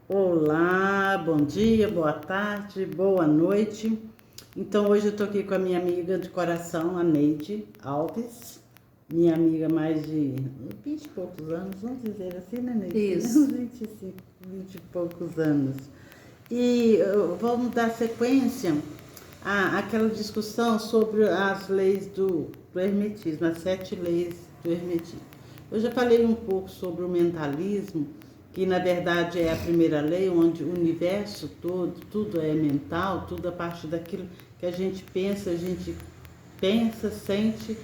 Olá, bom dia, boa tarde, boa noite. Então, hoje eu estou aqui com a minha amiga de coração, a Neide Alves, minha amiga mais de 20 e poucos anos, vamos dizer assim, né, Neide? Isso. 25, 20 e poucos anos. E vamos dar sequência àquela discussão sobre as leis do hermetismo, as 7 leis do hermetismo. Eu já falei um pouco sobre o mentalismo, que na verdade é a primeira lei, onde o universo todo, tudo é mental, tudo a partir daquilo que a gente pensa, sente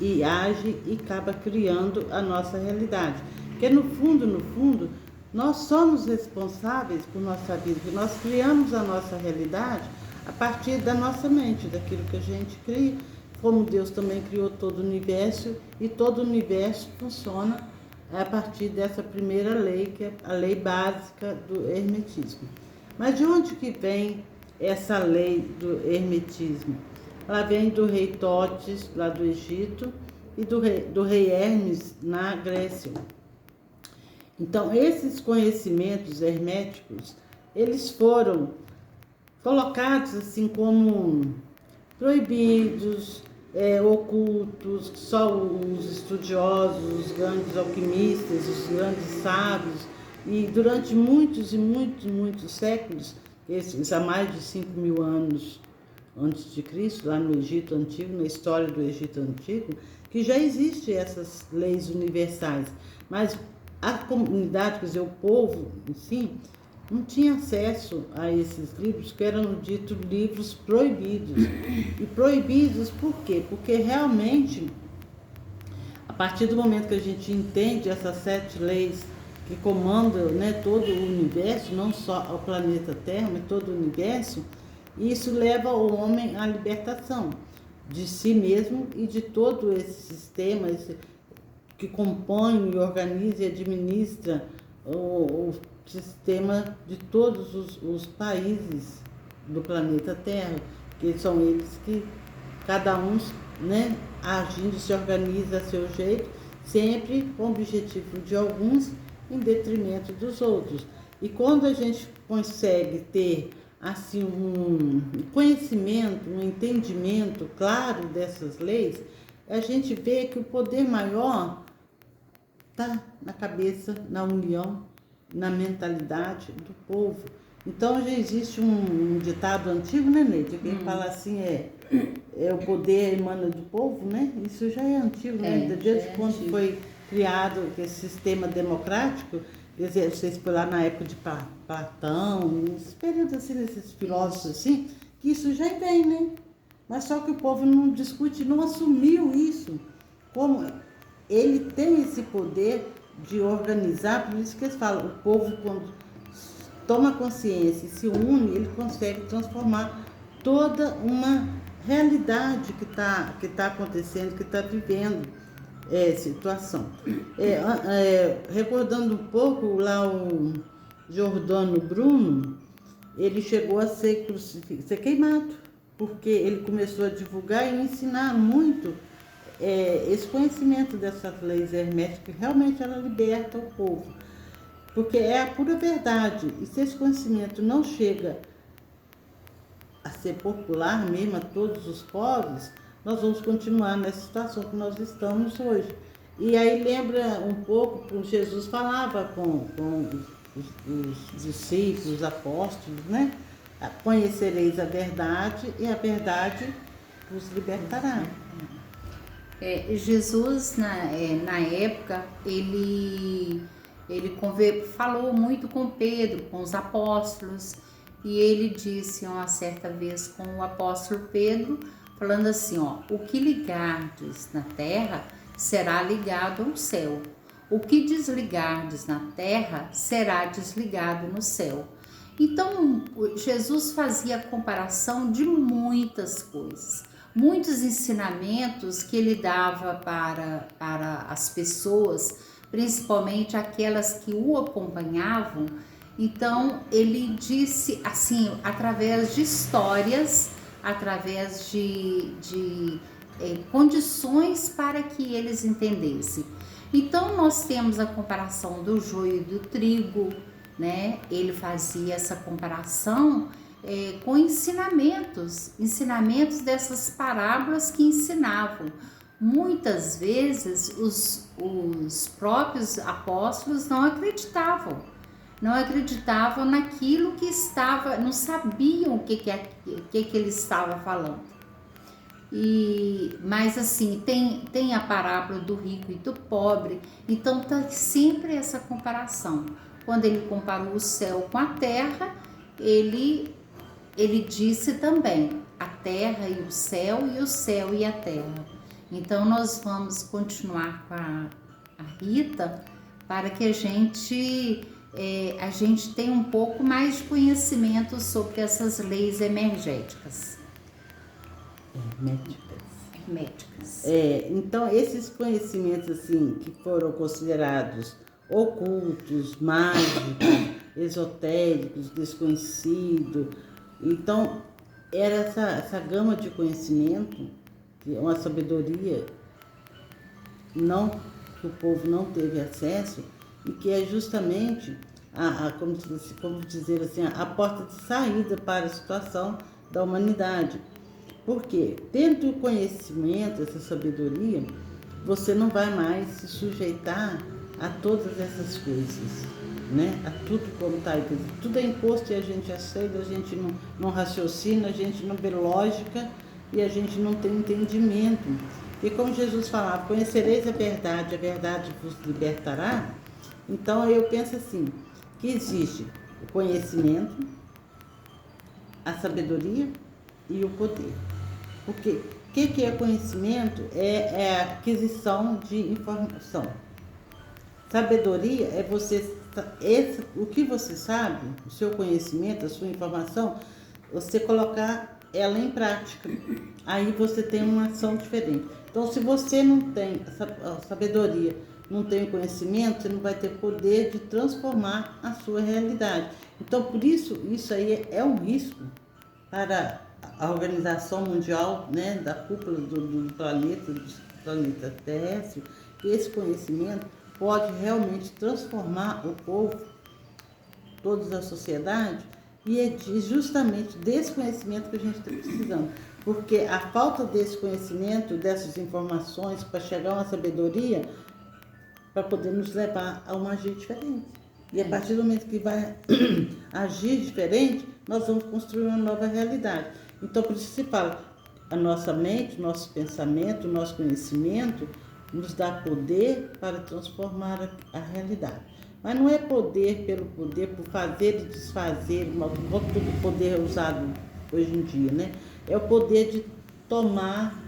e age e acaba criando a nossa realidade. Porque no fundo, nós somos responsáveis por nossa vida, porque nós criamos a nossa realidade a partir da nossa mente, daquilo que a gente cria, como Deus também criou todo o universo, e todo o universo funciona a partir dessa primeira lei, que é a lei básica do hermetismo. Mas de onde que vem essa lei do hermetismo? Ela vem do rei Totes, lá do Egito, e do rei Hermes, na Grécia. Então, esses conhecimentos herméticos, eles foram colocados assim como proibidos, ocultos, só os estudiosos, os grandes alquimistas, os grandes sábios, e durante muitos e muitos séculos, esses há mais de 5.000 anos antes de Cristo, lá no Egito Antigo, na história do Egito Antigo, que já existem essas leis universais, mas a comunidade, quer dizer, o povo em si, não tinha acesso a esses livros, que eram ditos livros proibidos. E proibidos por quê? Porque realmente, a partir do momento que a gente entende essas 7 leis que comandam, né, todo o universo, não só o planeta Terra, mas todo o universo, isso leva o homem à libertação de si mesmo e de todo esse sistema que compõe, organiza e administra o sistema de todos os países do planeta Terra, que são eles que cada um, né, agindo, se organiza a seu jeito, sempre com o objetivo de alguns em detrimento dos outros. E quando a gente consegue ter assim um conhecimento, um entendimento claro dessas leis, a gente vê que o poder maior está na cabeça, na união, na mentalidade do povo. Então já existe um ditado antigo, né, Neide? Quem fala assim o poder emana do povo, né? Isso já é antigo, né? Desde quando foi criado esse sistema democrático, quer dizer, não sei se foi lá na época de Platão, nesses períodos assim, desses filósofos assim, que isso já vem, né? Mas só que o povo não discute, não assumiu isso. Como ele tem esse poder de organizar, por isso que eles falam, o povo quando toma consciência e se une, ele consegue transformar toda uma realidade que tá acontecendo, que está vivendo situação. Recordando um pouco lá o Giordano Bruno, ele chegou a ser queimado, porque ele começou a divulgar e ensinar muito esse conhecimento dessas leis herméticas, que realmente ela liberta o povo, porque é a pura verdade. E se esse conhecimento não chega a ser popular mesmo a todos os povos, nós vamos continuar nessa situação que nós estamos hoje. E aí lembra um pouco como Jesus falava com os discípulos, os apóstolos, né? Conhecereis a verdade e a verdade vos libertará. Jesus, na época, ele falou muito com Pedro, com os apóstolos, e ele disse uma certa vez com o apóstolo Pedro, falando assim, ó, o que ligardes na terra será ligado no céu, o que desligardes na terra será desligado no céu. Então, Jesus fazia a comparação de muitas coisas, muitos ensinamentos que ele dava para as pessoas, principalmente aquelas que o acompanhavam. Então, ele disse assim, através de histórias, através de condições para que eles entendessem. Então, nós temos a comparação do joio e do trigo, né? Ele fazia essa comparação com ensinamentos dessas parábolas que ensinavam. Muitas vezes os próprios apóstolos não acreditavam naquilo que estava, não sabiam o que ele estava falando. Mas assim, tem a parábola do rico e do pobre, então tá sempre essa comparação. Quando ele comparou o céu com a terra, ele disse também a terra e o céu e a terra. Então nós vamos continuar com a Rita para que a gente tenha um pouco mais de conhecimento sobre essas leis energéticas. Herméticas. Então, esses conhecimentos assim que foram considerados ocultos, mágicos, esotéricos, desconhecidos, então era essa gama de conhecimento, que é uma sabedoria não que o povo não teve acesso e que é justamente como dizer assim, a porta de saída para a situação da humanidade. Porque, tendo o conhecimento, essa sabedoria, você não vai mais se sujeitar a todas essas coisas, né? A tudo como está aí. Tudo é imposto e a gente aceita, a gente não raciocina, a gente não vê lógica e a gente não tem entendimento. E como Jesus falava, conhecereis a verdade vos libertará. Então eu penso assim, que existe o conhecimento, a sabedoria e o poder. Porque o que é conhecimento? É a aquisição de informação. Sabedoria é o que você sabe, o seu conhecimento, a sua informação, você colocar ela em prática. Aí você tem uma ação diferente. Então, se você não tem a sabedoria, não tem o conhecimento, você não vai ter poder de transformar a sua realidade. Então, por isso aí é um risco para a Organização Mundial, né, da cúpula do planeta terrestre. Esse conhecimento pode realmente transformar o povo, toda a sociedade, e é justamente desse conhecimento que a gente está precisando. Porque a falta desse conhecimento, dessas informações, para chegar a uma sabedoria, para poder nos levar a um agir diferente. E a partir do momento que vai agir diferente, nós vamos construir uma nova realidade. Então, por isso se fala, a nossa mente, nosso pensamento, nosso conhecimento nos dá poder para transformar a realidade. Mas não é poder pelo poder, por fazer e desfazer, todo poder usado hoje em dia, né? É o poder de tomar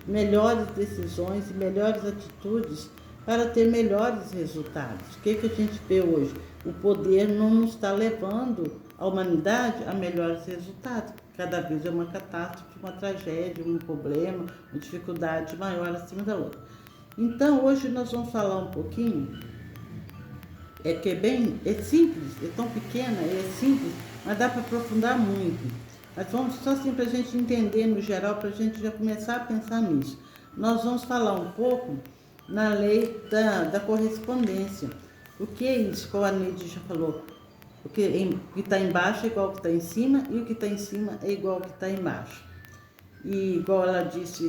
melhores decisões e melhores atitudes para ter melhores resultados. O que a gente vê hoje? O poder não nos está levando a humanidade a melhores resultados. Cada vez é uma catástrofe, uma tragédia, um problema, uma dificuldade maior acima da outra. Então, hoje nós vamos falar um pouquinho, é simples, é tão pequena, é simples, mas dá para aprofundar muito. Mas vamos só assim para a gente entender no geral, para a gente já começar a pensar nisso. Nós vamos falar um pouco na lei da correspondência. O que é isso? Como a Neide já falou, o que está embaixo é igual ao que está em cima e o que está em cima é igual ao que está embaixo. E igual ela disse,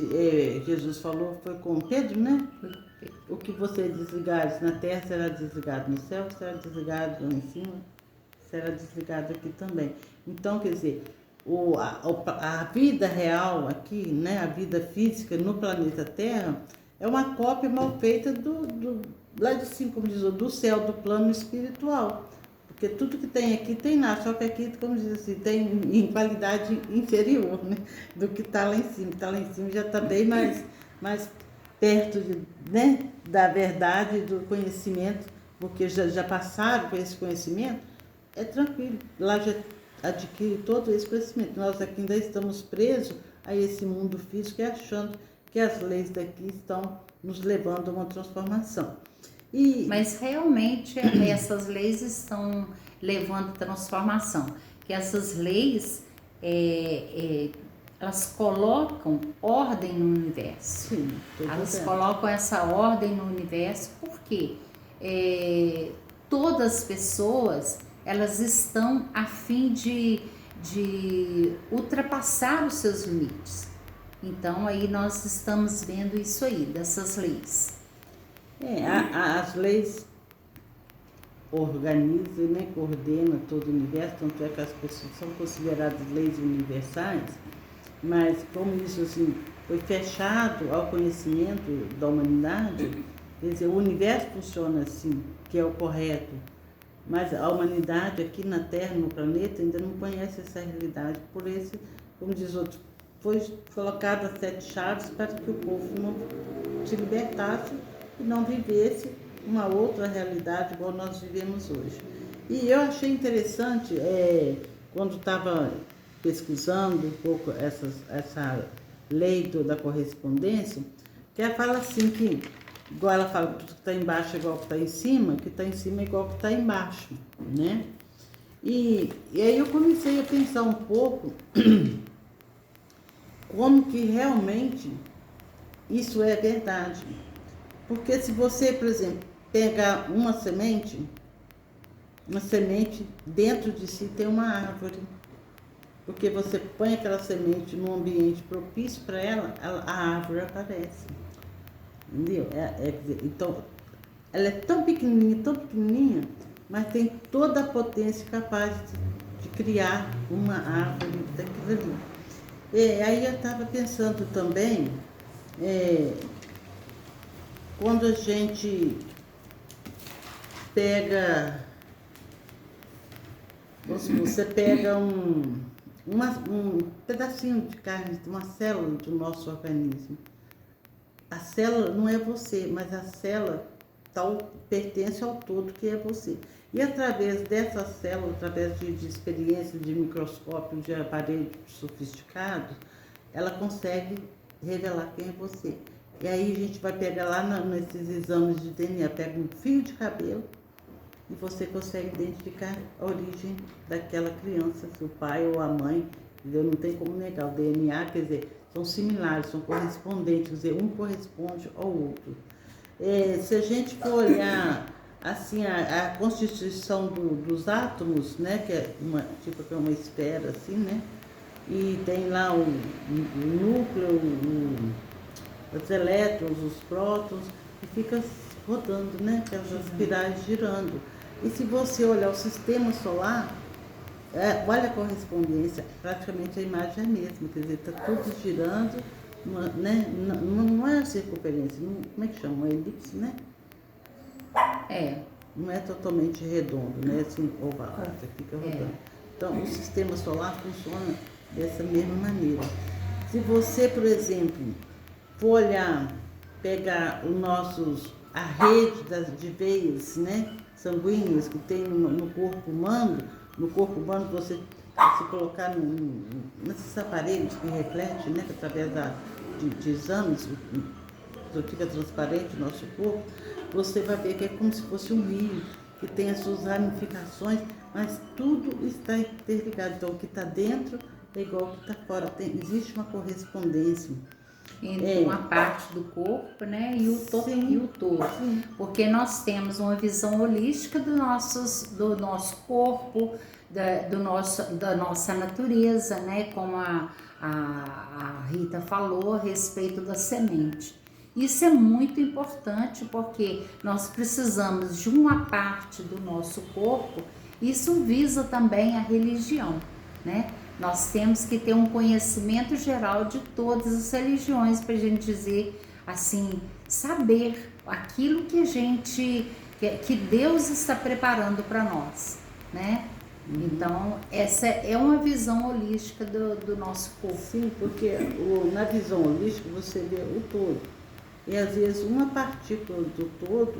Jesus falou, foi com Pedro, né? O que você desligares na terra será desligado no céu, será desligado lá em cima, será desligado aqui também. Então, quer dizer, a vida real aqui, né, a vida física no planeta Terra, é uma cópia mal feita lá de cima, como diz, do céu, do plano espiritual. Porque tudo que tem aqui tem lá, só que aqui, como diz assim, tem em qualidade inferior, né, do que está lá em cima. Está lá em cima já está bem mais perto né, da verdade, do conhecimento, porque já passaram por esse conhecimento, é tranquilo. Lá já adquire todo esse conhecimento. Nós aqui ainda estamos presos a esse mundo físico e achando que as leis daqui estão nos levando a uma transformação. Mas realmente essas leis estão levando transformação. Que essas leis, elas colocam ordem no universo. Sim, elas colocam essa ordem no universo porque todas as pessoas, elas estão a fim de ultrapassar os seus limites. Então aí nós estamos vendo isso aí, dessas leis. As leis organizam, né, coordenam todo o universo, tanto é que as pessoas são consideradas leis universais, mas como isso assim, foi fechado ao conhecimento da humanidade, quer dizer, o universo funciona assim, que é o correto, mas a humanidade aqui na Terra, no planeta, ainda não conhece essa realidade, por esse, como diz outro, foi colocado as 7 chaves para que o povo não se libertasse e não vivesse uma outra realidade igual nós vivemos hoje. E eu achei interessante, quando estava pesquisando um pouco essa lei da correspondência, que ela fala assim que, igual ela fala que tudo que está embaixo é igual que está em cima, que está em cima é igual que está embaixo, né? E aí eu comecei a pensar um pouco como que realmente isso é verdade. Porque se você, por exemplo, pegar uma semente dentro de si tem uma árvore. Porque você põe aquela semente num ambiente propício para ela, a árvore aparece. Entendeu? Então, ela é tão pequenininha, mas tem toda a potência capaz de criar uma árvore daquilo ali. Aí eu estava pensando também, quando a gente pega, você pega um pedacinho de carne, uma célula do nosso organismo. A célula não é você, mas a célula pertence ao todo que é você. E através dessa célula, através de experiência de microscópio, de aparelhos sofisticados, ela consegue revelar quem é você. E aí a gente vai pegar lá nesses exames de DNA, pega um fio de cabelo e você consegue identificar a origem daquela criança, se o pai ou a mãe, entendeu? Não tem como negar. O DNA, quer dizer, são similares, são correspondentes, quer dizer, um corresponde ao outro. Se a gente for olhar assim a constituição dos átomos, né, que é uma esfera assim, né, e tem lá o núcleo, os elétrons, os prótons, e fica rodando, né, aquelas espirais girando. E se você olhar o sistema solar, olha a correspondência, praticamente a imagem é a mesma, quer dizer, está tudo girando, né? Não é a circunferência, como é que chama? Uma elipse, né? Não é totalmente redondo, né? Assim, oval, você fica rodando. Então, o sistema solar funciona dessa mesma maneira. Se você, por exemplo, for olhar, pegar a rede de veias, né, sanguíneas que tem no corpo humano, você se colocar nesses aparelhos que refletem, né, que através de exames, fica transparente o nosso corpo, você vai ver que é como se fosse um rio, que tem as suas ramificações, mas tudo está interligado. Então, o que está dentro é igual ao que está fora. Existe uma correspondência entre uma parte do corpo, né, e o todo. Sim. Porque nós temos uma visão holística do nosso corpo, da nossa natureza, né, como a Rita falou a respeito da semente. Isso é muito importante porque nós precisamos de uma parte do nosso corpo. Isso visa também a religião, né? Nós temos que ter um conhecimento geral de todas as religiões para a gente dizer, assim, saber aquilo que Deus está preparando para nós, né? Então, essa é uma visão holística do nosso corpo. Sim, porque na visão holística você vê o todo. E às vezes uma partícula do todo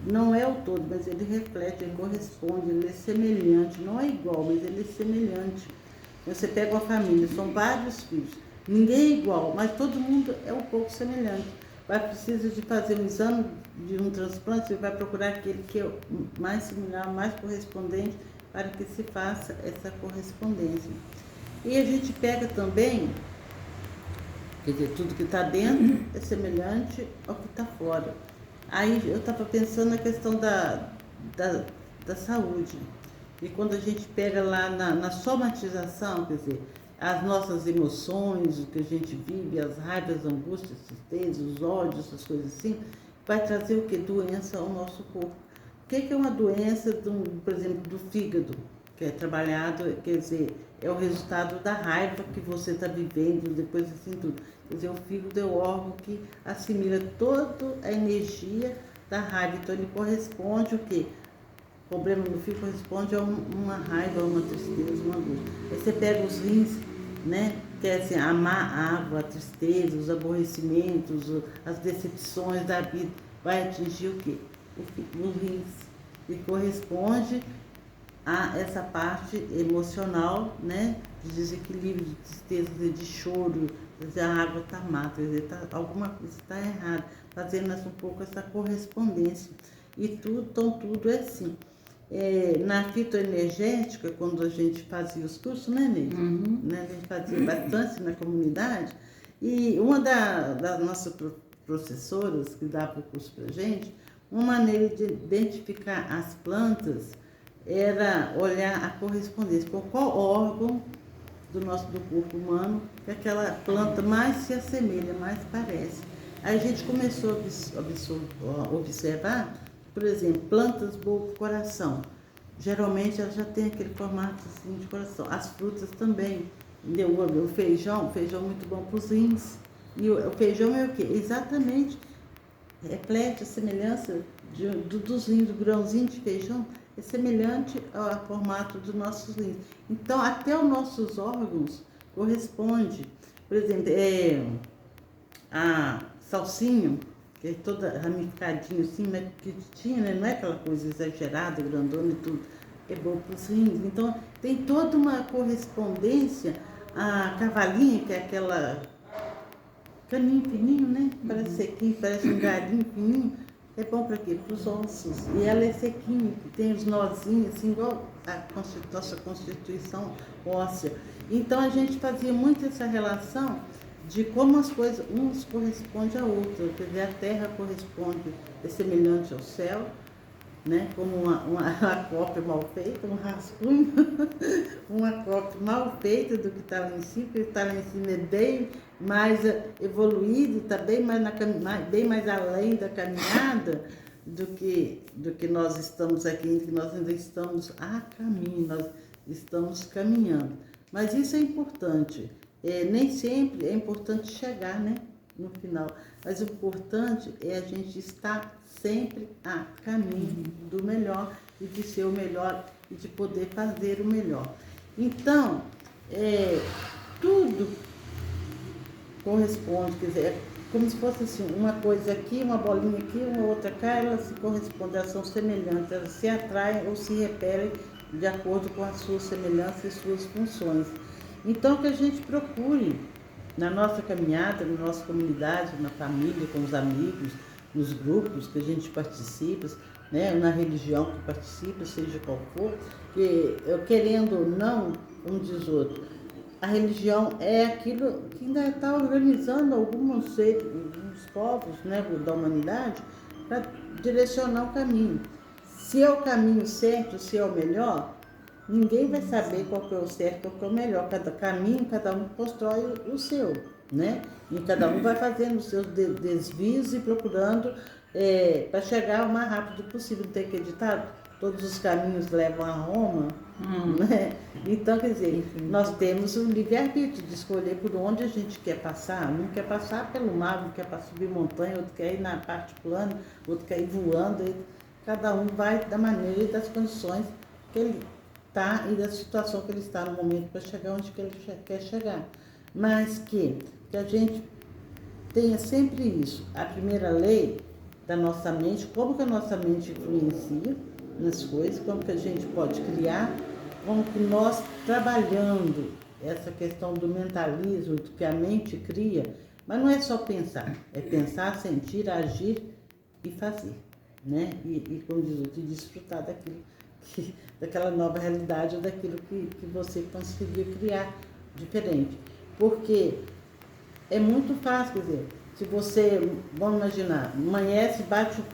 não é o todo, mas ele reflete, ele corresponde, ele é semelhante, não é igual, mas ele é semelhante. Você pega uma família, são vários filhos, ninguém é igual, mas todo mundo é um pouco semelhante. Precisa de fazer um exame de um transplante, você vai procurar aquele que é mais similar, mais correspondente, para que se faça essa correspondência. E a gente pega também, quer dizer, tudo que está dentro é semelhante ao que está fora. Aí eu estava pensando na questão da saúde. E quando a gente pega lá na somatização, quer dizer, as nossas emoções, o que a gente vive, as raivas, as angústias, as tristezas, os ódios, essas coisas assim, vai trazer o que? Doença ao nosso corpo. O que é uma doença, por exemplo, do fígado, que é trabalhado, quer dizer, é o resultado da raiva que você está vivendo, depois assim tudo. Quer dizer, o fígado é o órgão que assimila toda a energia da raiva, então ele corresponde o quê? O problema do fígado corresponde a uma raiva, uma tristeza, uma angústia. Aí você pega os rins, né? Que é assim, a má água, a tristeza, os aborrecimentos, as decepções da vida, vai atingir o quê? Os rins. E corresponde a essa parte emocional, né? De desequilíbrio, de tristeza, de choro, quer dizer, a água está má, quer dizer, alguma coisa está errada, fazendo um pouco essa correspondência. E tudo é assim. Na fitoenergética, quando a gente fazia os cursos, né, Neide? Né, a gente fazia bastante na comunidade, e uma das nossas professoras que dava o curso para a gente, uma maneira de identificar as plantas era olhar a correspondência, com qual órgão do corpo humano que aquela planta mais se assemelha, mais parece. Aí a gente começou a observar, por exemplo, plantas boas para o coração. Geralmente elas já têm aquele formato assim de coração. As frutas também. O feijão é muito bom para os rins. E o feijão é o quê? Exatamente, reflete a semelhança dos rins, do grãozinho de feijão, é semelhante ao formato dos nossos rins. Então, até os nossos órgãos corresponde. Por exemplo, a salsinha, que é toda ramificadinha assim, mas pequitinha, né? Não é aquela coisa exagerada, grandona e tudo, é bom para os rins. Então, tem toda uma correspondência. A cavalinha, que é aquela caninho fininho, né? Parece sequinho, parece um galinho fininho. É bom para quê? Para os ossos. E ela é sequinha, tem os nozinhos, assim, igual a nossa constituição óssea. Então, a gente fazia muito essa relação de como as coisas, umas correspondem à outra. Quer dizer, a terra corresponde, é semelhante ao céu, né? Como uma cópia mal feita, um rascunho, uma cópia mal feita do que está lá em cima, porque está lá em cima é bem mais evoluído, está bem mais além da caminhada do que nós estamos aqui, que nós ainda estamos a caminho, nós estamos caminhando. Mas isso é importante. Nem sempre é importante chegar, né, no final, mas o importante é a gente estar sempre a caminho do melhor e de ser o melhor e de poder fazer o melhor. Então, tudo corresponde, quer dizer, é como se fosse assim, uma coisa aqui, uma bolinha aqui, uma outra cá, elas se correspondem, elas são semelhantes, elas se atraem ou se repelem de acordo com as suas semelhanças e suas funções. Então, que a gente procure, na nossa caminhada, na nossa comunidade, na família, com os amigos, nos grupos que a gente participa, né, na religião que participa, seja qual for, que eu querendo ou não, como diz outro, a religião é aquilo que ainda está organizando alguns povos, né, da humanidade para direcionar o caminho. Se é o caminho certo, se é o melhor, ninguém vai saber qual que é o certo, qual que é o melhor. Cada caminho, cada um constrói o seu, né? E cada um vai fazendo os seus desvios e procurando para chegar o mais rápido possível. Não tem acreditado? Todos os caminhos levam a Roma, né? Então, quer dizer, nós temos o livre-arbítrio de escolher por onde a gente quer passar. Um quer passar pelo mar, um quer subir montanha, outro quer ir na parte plana, outro quer ir voando. Cada um vai da maneira e das condições que ele está e da situação que ele está no momento para chegar onde que ele quer chegar. Mas que a gente tenha sempre isso. A primeira lei da nossa mente, como que a nossa mente influencia nas coisas, como que a gente pode criar, como que nós trabalhando essa questão do mentalismo, do que a mente cria, mas não é só pensar, é pensar, sentir, agir e fazer, né? E como diz outro, desfrutar daquela nova realidade ou daquilo que você conseguiu criar diferente. Porque é muito fácil, quer dizer, se você, vamos imaginar, amanhece, bate o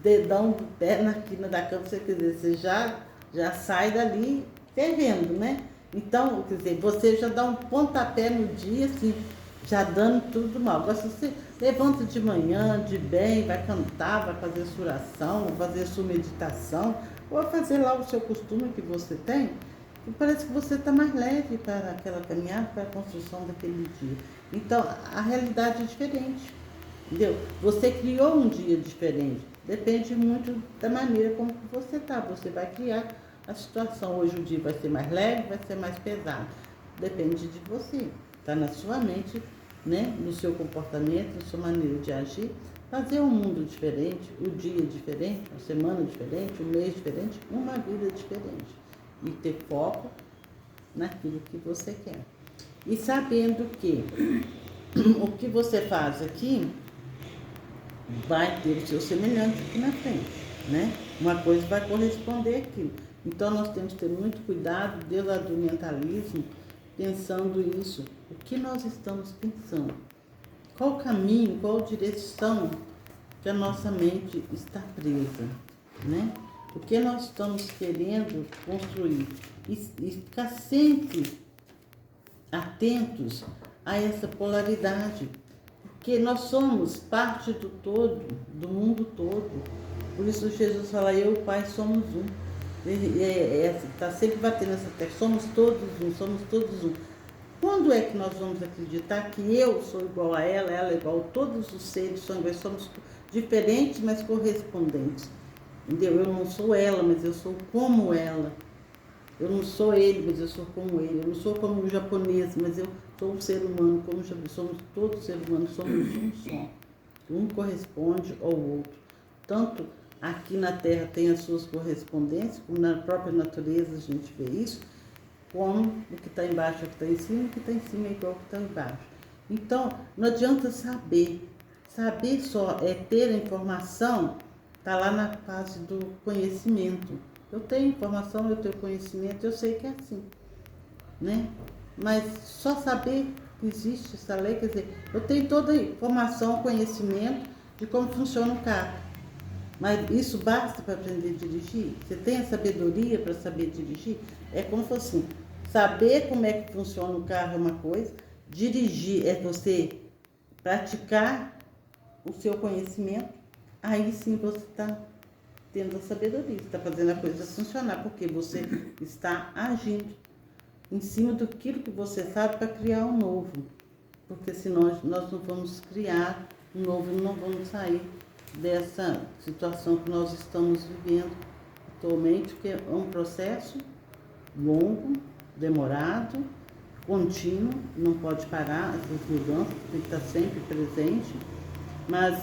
dedão do pé na quina da cama, você, quer dizer, você já já sai dali fervendo, né? Então, quer dizer, você já dá um pontapé no dia, assim, já dando tudo mal. Agora, se você levanta de manhã, de bem, vai cantar, vai fazer sua oração, vai fazer sua meditação, ou vai fazer lá o seu costume que você tem, e parece que você está mais leve para aquela caminhada, para a construção daquele dia. Então, a realidade é diferente, entendeu? Você criou um dia diferente, depende muito da maneira como que você está. Você vai criar a situação. Hoje o dia vai ser mais leve, vai ser mais pesado. Depende de você. Está na sua mente, né? No seu comportamento, na sua maneira de agir. Fazer um mundo diferente, o dia diferente, a semana diferente, o mês diferente, uma vida diferente. E ter foco naquilo que você quer. E sabendo que o que você faz aqui vai ter o seu semelhante aqui na frente, né? Uma coisa vai corresponder àquilo. Então nós temos que ter muito cuidado desde o mentalismo, pensando isso. O que nós estamos pensando? Qual o caminho, qual a direção que a nossa mente está presa, né? O que nós estamos querendo construir? E ficar sempre atentos a essa polaridade. Porque nós somos parte do todo, do mundo todo. Por isso Jesus fala, eu e o Pai somos um. Está sempre batendo essa tecla, somos todos um, somos todos um. Quando é que nós vamos acreditar que eu sou igual a ela é igual a todos os seres, somos diferentes, mas correspondentes? Entendeu? Eu não sou ela, mas eu sou como ela. Eu não sou ele, mas eu sou como ele. Eu não sou como o japonês, mas eu sou um ser humano, como somos todos seres humanos, somos um só. Um corresponde ao outro. Tanto aqui na Terra tem as suas correspondências, como na própria natureza a gente vê isso, como o que está embaixo é o que está em cima, o que está em cima é igual ao que está embaixo. Então, não adianta saber. Saber só é ter a informação, está lá na fase do conhecimento. Eu tenho informação, eu tenho conhecimento, eu sei que é assim, né? Mas só saber que existe essa lei, quer dizer, eu tenho toda a informação, conhecimento de como funciona o carro. Mas isso basta para aprender a dirigir? Você tem a sabedoria para saber dirigir? É como se fosse assim, saber como é que funciona o carro é uma coisa, dirigir é você praticar o seu conhecimento, aí sim você está tendo a sabedoria, está fazendo a coisa funcionar, porque você está agindo em cima daquilo que você sabe para criar um novo. Porque senão nós não vamos criar um novo, não vamos sair dessa situação que nós estamos vivendo atualmente, que é um processo longo, demorado, contínuo, não pode parar, essas mudanças tem que estar sempre presente, mas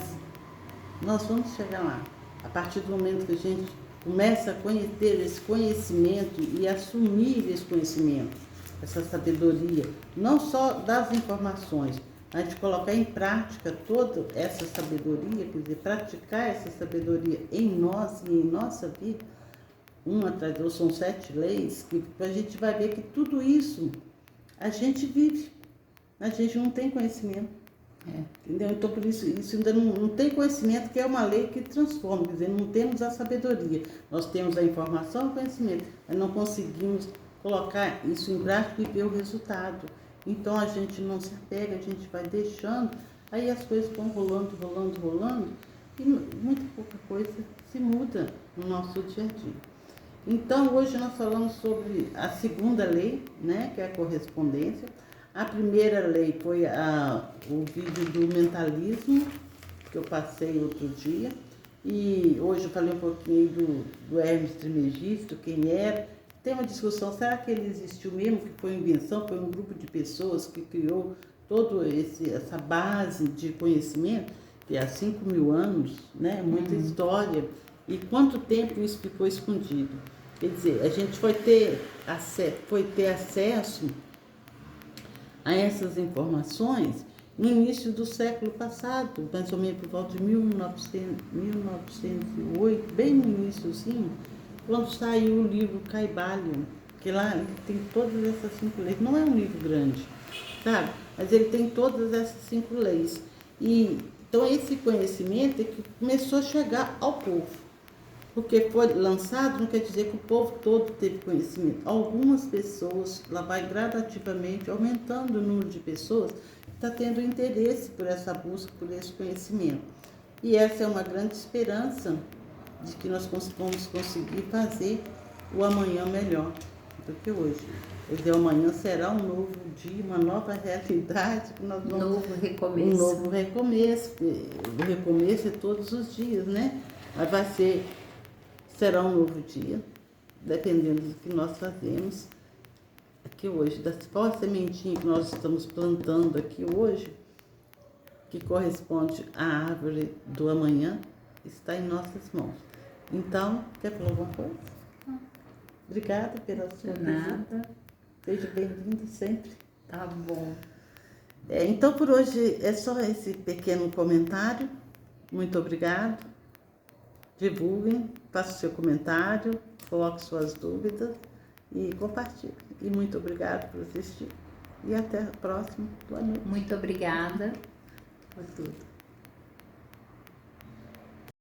nós vamos chegar lá. A partir do momento que a gente começa a ter esse conhecimento e assumir esse conhecimento, essa sabedoria, não só das informações, mas de colocar em prática toda essa sabedoria, quer dizer, praticar essa sabedoria em nós e em nossa vida, uma atrás da outra, são 7 leis, que a gente vai ver que tudo isso a gente vive, a gente não tem conhecimento. Entendeu? Então, por isso ainda não tem conhecimento, que é uma lei que transforma, quer dizer, não temos a sabedoria. Nós temos a informação e o conhecimento, mas não conseguimos colocar isso em prática e ver o resultado. Então, a gente não se apega, a gente vai deixando, aí as coisas vão rolando, e muita pouca coisa se muda no nosso dia a dia. Então, hoje nós falamos sobre a segunda lei, né, que é a correspondência. A primeira lei foi o vídeo do mentalismo, que eu passei outro dia. E hoje eu falei um pouquinho do Hermes Trismegisto, quem era. Tem uma discussão, será que ele existiu mesmo, que foi invenção, foi um grupo de pessoas que criou toda essa base de conhecimento, que há 5.000 anos, né? Muita história. E quanto tempo isso ficou escondido? Quer dizer, a gente foi ter acesso a essas informações no início do século passado, mais ou menos por volta de 1908, bem no iníciozinho, quando saiu o livro Caibalion, que lá ele tem todas essas 5 leis. Não é um livro grande, sabe? Mas ele tem todas essas 5 leis. E então esse conhecimento é que começou a chegar ao povo. Porque foi lançado não quer dizer que o povo todo teve conhecimento. Algumas pessoas, lá vai gradativamente aumentando o número de pessoas que está tendo interesse por essa busca, por esse conhecimento. E essa é uma grande esperança de que nós vamos conseguir fazer o amanhã melhor do que hoje. Quer dizer, o amanhã será um novo dia, uma nova realidade. Que nós vamos, Novo recomeço. um novo recomeço. O recomeço é todos os dias, né? Mas será um novo dia, dependendo do que nós fazemos aqui hoje. Qual a sementinha que nós estamos plantando aqui hoje, que corresponde à árvore do amanhã, está em nossas mãos. Então, quer falar alguma coisa? Obrigada pela sua visita. Nada. Seja bem-vindo sempre. Tá bom. Então, por hoje é só esse pequeno comentário. Muito obrigado. Divulguem, faça o seu comentário, coloque suas dúvidas e compartilhe. E muito obrigado por assistir. E até a próxima. Boa noite. Muito obrigada por tudo.